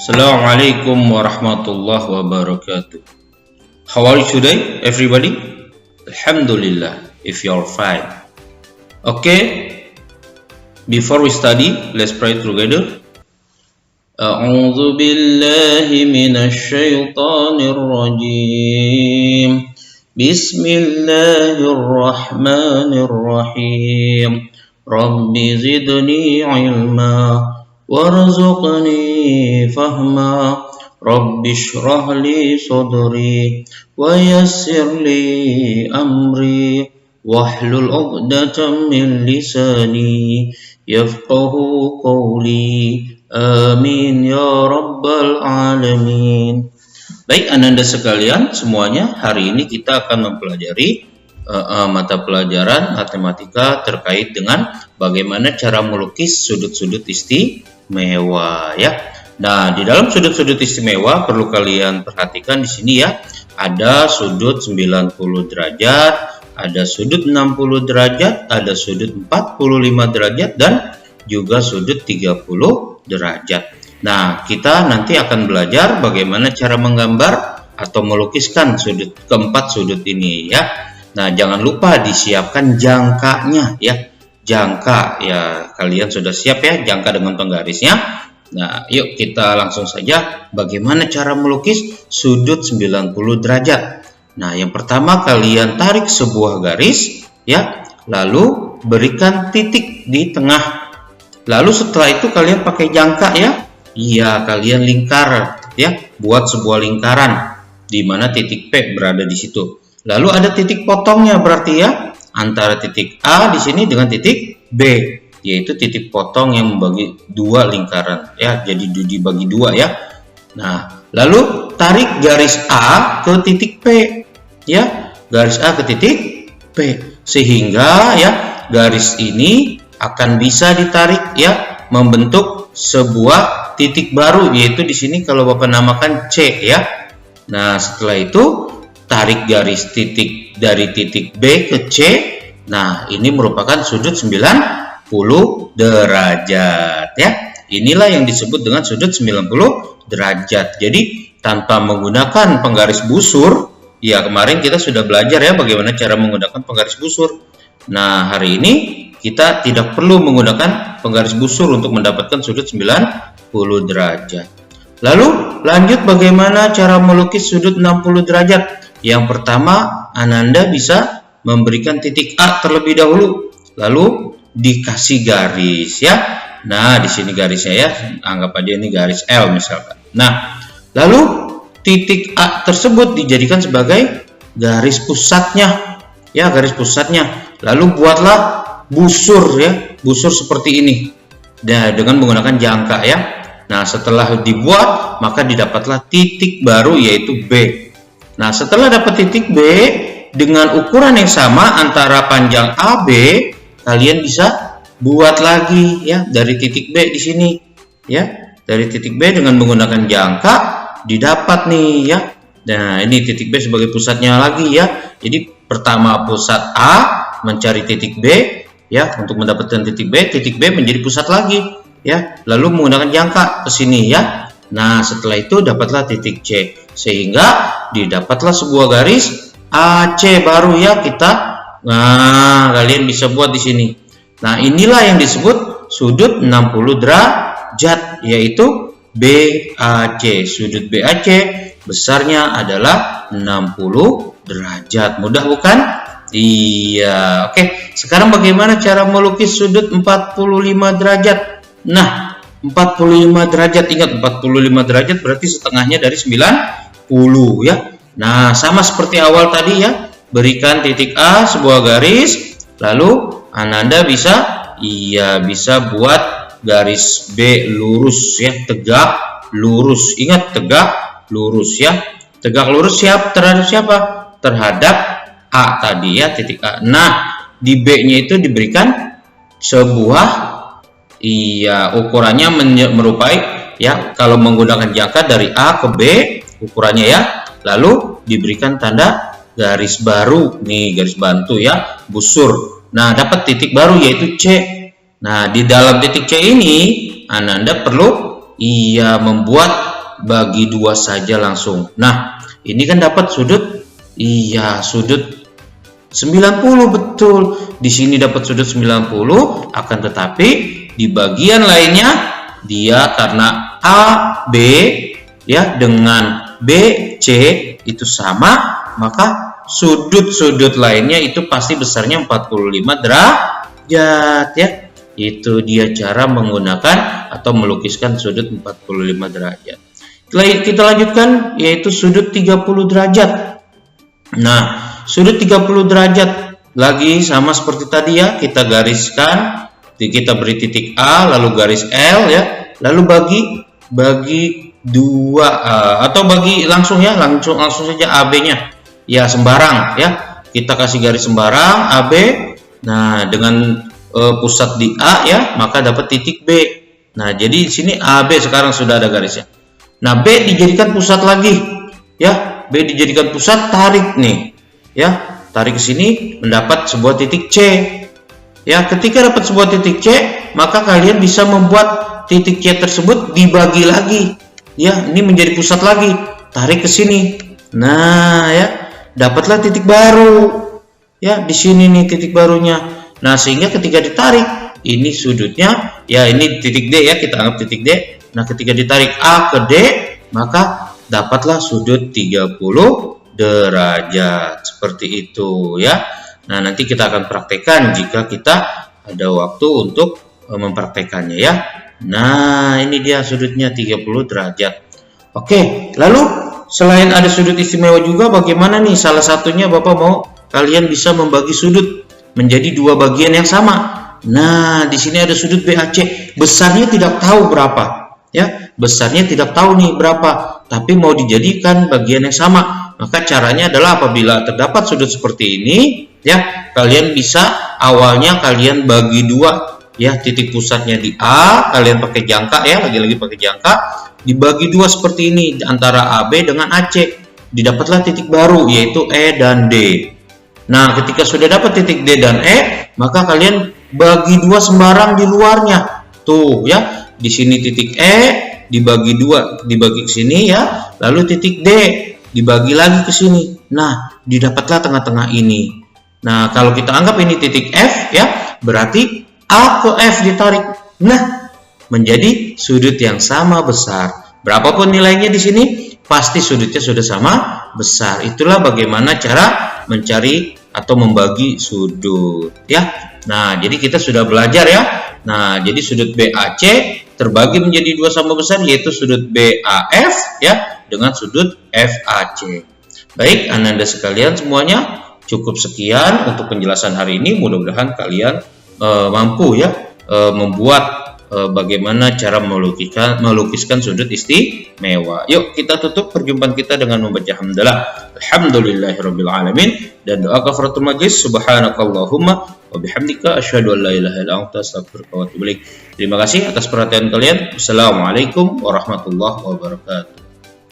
Assalamualaikum warahmatullahi wabarakatuh. How are you today, everybody? Alhamdulillah, if you're fine. Okay, before we study, let's pray together. A'udzu billahi minasy syaithanir rajim. Bismillahirrahmanirrahim. Rabbi zidni ilma warzuqni fahma. Rabbi shrah li sadri wa yassir li amri wahlul 'uqdatam min lisani yafqahu qawli. Amin ya rabbal alamin. Baik Ananda sekalian semuanya, hari ini kita akan mempelajari mata pelajaran matematika terkait dengan bagaimana cara melukis sudut-sudut istimewa ya. Nah, di dalam sudut-sudut istimewa perlu kalian perhatikan di sini ya. Ada sudut 90 derajat, ada sudut 60 derajat, ada sudut 45 derajat dan juga sudut 30 derajat. Nah, kita nanti akan belajar bagaimana cara menggambar atau melukiskan keempat sudut ini ya. Nah, jangan lupa disiapkan jangkanya ya. Jangka ya, kalian sudah siap ya jangka dengan penggarisnya. Nah, yuk kita langsung saja bagaimana cara melukis sudut 90 derajat. Nah, yang pertama kalian tarik sebuah garis ya, lalu berikan titik di tengah. Lalu setelah itu kalian pakai jangka ya. Iya, kalian lingkar ya, buat sebuah lingkaran di mana titik P berada di situ. Lalu ada titik potongnya berarti ya antara titik A di sini dengan titik B, yaitu titik potong yang membagi dua lingkaran ya, jadi dibagi dua ya. Nah, lalu tarik garis A ke titik P ya, garis A ke titik P sehingga ya garis ini akan bisa ditarik ya membentuk sebuah titik baru, yaitu di sini kalau Bapak namakan C ya. Nah, setelah itu tarik garis titik dari titik B ke C. Nah, ini merupakan sudut 90 derajat ya. Inilah yang disebut dengan sudut 90 derajat. Jadi tanpa menggunakan penggaris busur, ya kemarin kita sudah belajar ya bagaimana cara menggunakan penggaris busur. Nah, hari ini kita tidak perlu menggunakan penggaris busur untuk mendapatkan sudut 90 derajat. Lalu lanjut bagaimana cara melukis sudut 60 derajat. Yang pertama, Ananda bisa memberikan titik A terlebih dahulu, lalu dikasih garis ya. Nah, di sini garisnya ya, anggap aja ini garis L misalkan. Nah, lalu titik A tersebut dijadikan sebagai garis pusatnya ya, garis pusatnya. Lalu buatlah busur ya, busur seperti ini. Nah, dengan menggunakan jangka ya. Nah, setelah dibuat maka didapatlah titik baru yaitu B. Nah, setelah dapat titik B dengan ukuran yang sama antara panjang AB, kalian bisa buat lagi ya dari titik B di sini ya. Dari titik B dengan menggunakan jangka didapat nih ya. Nah, ini titik B sebagai pusatnya lagi ya. Jadi pertama pusat A mencari titik B ya, untuk mendapatkan titik B menjadi pusat lagi ya. Lalu menggunakan jangka ke sini ya. Nah, setelah itu dapatlah titik C sehingga didapatlah sebuah garis AC baru ya kita. Nah, kalian bisa buat di sini. Nah, inilah yang disebut sudut 60 derajat yaitu BAC. Sudut BAC besarnya adalah 60 derajat. Mudah bukan? Iya. Oke, sekarang bagaimana cara melukis sudut 45 derajat? Nah, 45 derajat, ingat 45 derajat berarti setengahnya dari 90 ya. Nah, sama seperti awal tadi ya, berikan titik A sebuah garis, lalu Ananda bisa buat garis B lurus ya, tegak lurus. Ingat tegak lurus ya. Tegak lurus terhadap siapa? Terhadap A tadi ya, titik A. Nah, di B-nya itu diberikan sebuah ukurannya merupai ya, kalau menggunakan jangka dari A ke B ukurannya ya, lalu diberikan tanda garis baru nih, garis bantu ya, busur. Nah, dapat titik baru yaitu C. Nah, di dalam titik C ini Ananda perlu membuat bagi 2 saja langsung. Nah, ini kan dapat sudut, iya sudut 90 betul. Di sini dapat sudut 90, akan tetapi di bagian lainnya dia karena AB ya dengan BC itu sama, maka sudut-sudut lainnya itu pasti besarnya 45 derajat ya. Itu dia cara menggunakan atau melukiskan sudut 45 derajat. Kita lanjutkan yaitu sudut 30 derajat. Nah, sudut 30 derajat lagi sama seperti tadi ya, kita gariskan, kita beri titik A lalu garis L ya, lalu bagi 2 atau bagi langsung ya, langsung saja AB-nya. Ya, sembarang ya. Kita kasih garis sembarang AB. Nah, dengan pusat di A ya, maka dapat titik B. Nah, jadi di sini AB sekarang sudah ada garisnya. Nah, B dijadikan pusat lagi ya. B dijadikan pusat, tarik nih. Ya, tarik ke sini mendapat sebuah titik C. Ya, ketika dapat sebuah titik C, maka kalian bisa membuat titik C tersebut dibagi lagi. Ya, ini menjadi pusat lagi. Tarik ke sini. Nah, ya, dapatlah titik baru. Ya, di sini nih titik barunya. Nah, sehingga ketika ditarik, ini sudutnya, ya ini titik D ya, kita anggap titik D. Nah, ketika ditarik A ke D, maka dapatlah sudut 30 derajat. Seperti itu ya. Nah, nanti kita akan praktekkan jika kita ada waktu untuk mempraktekannya ya. Nah, ini dia sudutnya 30 derajat. Oke, lalu selain ada sudut istimewa juga, bagaimana nih salah satunya Bapak mau kalian bisa membagi sudut menjadi 2 bagian yang sama. Nah, di sini ada sudut BAC. Besarnya tidak tahu berapa. Ya, besarnya tidak tahu nih berapa, tapi mau dijadikan bagian yang sama. Maka caranya adalah apabila terdapat sudut seperti ini, ya, kalian bisa awalnya kalian bagi 2. Ya, titik pusatnya di A, kalian pakai jangka ya, lagi-lagi pakai jangka, dibagi 2 seperti ini antara AB dengan AC. Didapatlah titik baru yaitu E dan D. Nah, ketika sudah dapat titik D dan E, maka kalian bagi 2 sembarang di luarnya. Tuh ya, di sini titik E dibagi 2, dibagi ke sini ya, lalu titik D dibagi lagi ke sini. Nah, didapatlah tengah-tengah ini. Nah, kalau kita anggap ini titik F ya, berarti A ke F ditarik. Nah, menjadi sudut yang sama besar. Berapapun nilainya di sini, pasti sudutnya sudah sama besar. Itulah bagaimana cara mencari atau membagi sudut ya. Nah, jadi kita sudah belajar ya. Nah, jadi sudut BAC terbagi menjadi 2 sama besar, yaitu sudut BAF ya dengan sudut FAC. Baik, Anda sekalian semuanya, cukup sekian untuk penjelasan hari ini. Mudah-mudahan kalian mampu ya membuat bagaimana cara melukiskan sudut istimewa. Yuk kita tutup perjumpaan kita dengan membaca hamdalah. Alhamdulillahirabbil alamin dan doa kafaratul majlis. Subhanakallahumma wa bihamdika asyhadu an la ilaha illa anta astaghfiruka wa atubu ilaik. Terima kasih atas perhatian kalian. Wassalamualaikum warahmatullahi wabarakatuh.